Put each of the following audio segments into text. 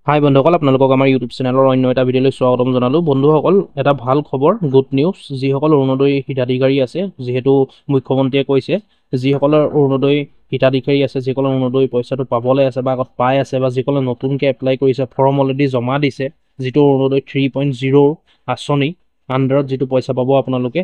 হাই বন্ধুসকল, আপোনালোকক আমাৰ ইউটিউব চেনেলৰ অন্য এটা ভিডিঅ'লৈ স্বাগতম জনালোঁ। বন্ধুসকল, এটা ভাল খবৰ, গুড নিউজ। যিসকল অৰুণোদয় হিতাধিকাৰী আছে, যিহেতু মুখ্যমন্ত্ৰীয়ে কৈছে, যিসকলৰ অৰুণোদয় হিতাধিকাৰী আছে, যিসকলৰ অৰুণোদয় পইচাটো পাবলৈ আছে বা আগত পাই আছে, বা যিসকলে নতুনকৈ এপ্লাই কৰিছে, ফৰ্ম অলৰেডি জমা দিছে, যিটো অৰুণোদয় 3.0 আঁচনি আণ্ডাৰত যিটো পইচা পাব আপোনালোকে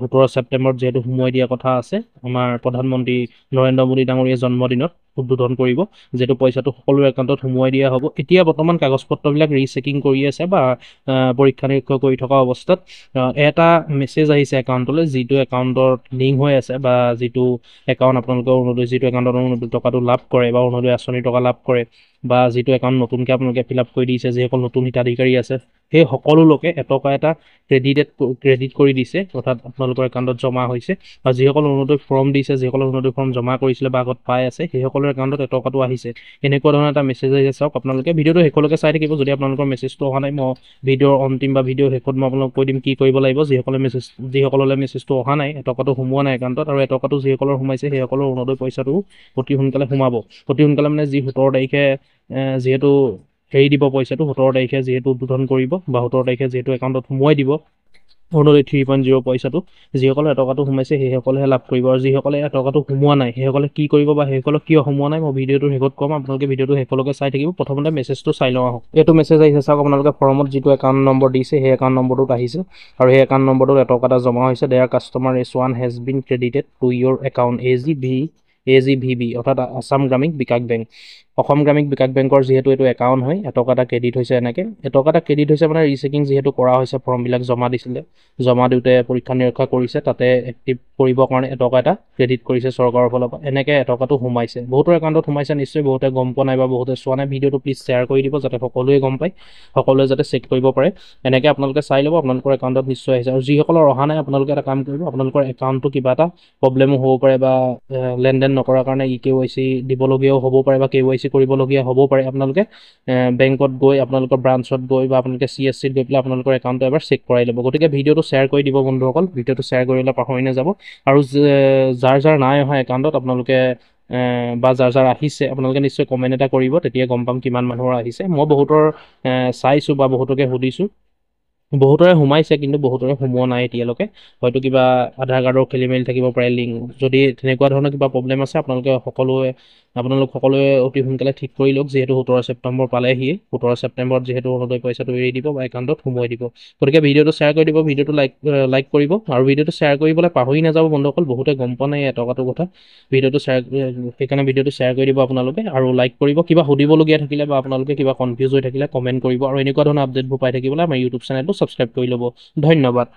17 ছেপ্টেম্বৰত যিহেতু সোমোৱাই দিয়া কথা আছে, আমাৰ প্ৰধানমন্ত্ৰী নৰেন্দ্ৰ মোদী ডাঙৰীয়া জন্মদিনত উদ্বোধন কৰিব, যিহেতু পইচাটো সকলো একাউণ্টত সোমোৱাই দিয়া হ'ব। এতিয়া বৰ্তমান কাগজ পত্ৰবিলাক ৰিচেকিং কৰি আছে বা পৰীক্ষা নিৰীক্ষা কৰি থকা অৱস্থাত এটা মেছেজ আহিছে একাউণ্টলৈ, যিটো একাউণ্টত লিংক হৈ আছে বা যিটো একাউণ্ট আপোনালোকে অৰুণোদয় যিটো একাউণ্টত অৰুণোদয় টকাটো লাভ কৰে বা অৰুণোদয় আঁচনিৰ টকা লাভ কৰে, বা যিটো একাউণ্ট নতুনকৈ আপোনালোকে ফিল আপ কৰি দিছে, যিসকল নতুন হিতাধিকাৰী আছে, সেই সকলো লোকে এটকা এটা ক্ৰেডিট কৰি দিছে, অৰ্থাৎ আপোনালোকৰ একাউণ্টত জমা হৈছে। আৰু যিসকল অৰুণোদয় ফৰ্ম দিছে, যিসকল অৰুণোদয় ফৰ্ম জমা কৰিছিলে বা আগত পাই আছে, সেইসকলৰ একাউণ্টত এটকাটো আহিছে। এনেকুৱা ধৰণৰ এটা মেছেজ আহিছে। চাওক, আপোনালোকে ভিডিঅ'টো শেষলৈকে চাই থাকিব। যদি আপোনালোকৰ মেছেজটো অহা নাই, মই ভিডিঅ'ৰ অন্তিম বা ভিডিঅ'ৰ শেষত মই আপোনালোকক কৈ দিম কি কৰিব লাগিব। যিসকললৈ মেছেজটো অহা নাই, এটকাটো সোমোৱা নাই একাউণ্টত, আৰু এটকাটো যিসকলৰ সোমাইছে, সেইসকলৰ অৰুণোদয় পইচাটো অতি সোনকালে সোমাব। অতি সোনকালে মানে 17 তাৰিখে যিহেতু হেৰি দিব পইচাটো, 17 তাৰিখে যিহেতু উদ্বোধন কৰিব বা 17 তাৰিখে যিহেতু একাউণ্টত সোমোৱাই দিব অৰুণোদয় 3.0 পইচাটো, যিসকলে এটকাটো সোমাইছে সেইসকলেহে লাভ কৰিব। আৰু যিসকলে এটকাটো সোমোৱা নাই, সেইসকলে কি কৰিব বা সেইসকলক কিয় সোমোৱা নাই, মই ভিডিঅ'টোৰ শেষত ক'ম। আপোনালোকে ভিডিঅ'টো শেষলৈকে চাই থাকিব। প্ৰথমতে মেছেজটো চাই লওঁ আহক। এইটো মেছেজ আহিছে, চাওক আপোনালোকে ফৰ্মত যিটো একাউণ্ট নম্বৰ দিছে, সেই একাউণ্ট নম্বৰটোত আহিছে, আৰু সেই একাউণ্ট নম্বৰটোত এটকা এটা জমা হৈছে। Their customer S1 has been credited to your account AGVB, অৰ্থাৎ আছাম গ্ৰামীণ বিকাশ বেংক। অসম গ্ৰামীণ বিকাশ বেংকৰ যিহেতু এইটো একাউণ্ট হয়, এটকা এটা ক্ৰেডিট হৈছে। এনেকৈ এটকা এটা ক্ৰেডিট হৈছে মানে ৰিচেকিং যিহেতু কৰা হৈছে, ফৰ্মবিলাক জমা দিছিলে, জমা দিওঁতে পৰীক্ষা নিৰীক্ষা কৰিছে, তাতে এক্টিভ কৰিবৰ কাৰণে এটকা এটা ক্ৰেডিট কৰিছে চৰকাৰৰ ফালৰ পৰা। এনেকৈ এটকাটো সোমাইছে, বহুতৰ একাউণ্টত সোমাইছে, নিশ্চয় বহুতে গম পোৱা নাই বা বহুতে চোৱা নাই। ভিডিঅ'টো প্লিজ শ্বেয়াৰ কৰি দিব, যাতে সকলোৱে গম পায়, সকলোৱে যাতে চেক কৰিব পাৰে। এনেকৈ আপোনালোকে চাই ল'ব, আপোনালোকৰ একাউণ্টত নিশ্চয় আহিছে। আৰু যিসকলৰ অহা নাই, আপোনালোকে এটা কাম কৰিব, আপোনালোকৰ একাউণ্টটো কিবা এটা প্ৰব্লেমো হ'ব পাৰে, বা লেনদেন নকৰাৰ কাৰণে KYC দিবলগীয়াও হ'ব পাৰে, বা KYC কৰিবলগীয়া হ'ব পাৰে। আপোনালোকে বেংকত গৈ, আপোনালোকৰ ব্ৰাঞ্চত গৈ, বা আপোনালোকে CSCত গৈ পেলাই আপোনালোকৰ একাউণ্টটো এবাৰ চেক কৰাই ল'ব। গতিকে ভিডিঅ'টো শ্বেয়াৰ কৰি দিব বন্ধুসকল, ভিডিঅ'টো শ্বেয়াৰ কৰিলে পাহৰি নাযাব। আৰু যাৰ নাই অহা একাউণ্টত আপোনালোকে বা যাৰ আহিছে, আপোনালোকে নিশ্চয় কমেণ্ট এটা কৰিব, তেতিয়া গম পাম কিমান মানুহৰ আহিছে। মই বহুতৰ চাইছোঁ বা বহুতকে সুধিছোঁ, বহুতৰে সোমাইছে, কিন্তু বহুতৰে সোমোৱা নাই এতিয়ালৈকে। হয়তো কিবা আধাৰ কাৰ্ডৰ খেলি মেলি থাকিব পাৰে, লিংক। যদি তেনেকুৱা ধৰণৰ কিবা প্ৰব্লেম আছে, আপোনালোক সকলোৱে অতি সোনকালে ঠিক কৰি লওক, যিহেতু 17 ছেপ্টেম্বৰ পালেহি। 17 ছেপ্টেম্বৰত যিহেতু অৰুণোদয় পইচাটো এৰি দিব বা একাউণ্টত সোমোৱাই দিব। গতিকে ভিডিঅ'টো শ্বেয়াৰ কৰি দিব, ভিডিঅ'টো লাইক কৰিব, আৰু ভিডিঅ'টো শ্বেয়াৰ কৰিবলৈ পাহৰি নাযাব বন্ধুসকল। বহুতে গম পোৱা নাই এটকাটোৰ কথা, ভিডিঅ'টো সেইকাৰণে ভিডিঅ'টো শ্বেয়াৰ কৰি দিব আপোনালোকে, আৰু লাইক কৰিব। কিবা সুধিবলগীয়া থাকিলে বা আপোনালোকে কিবা কনফিউজ হৈ থাকিলে কমেণ্ট কৰিব, আৰু এনেকুৱা ধৰণৰ আপডেটবোৰ পাই থাকিবলৈ আমাৰ ইউটিউব চেনেলটো ছাবস্ক্ৰাইব কৰি ল'ব। ধন্যবাদ।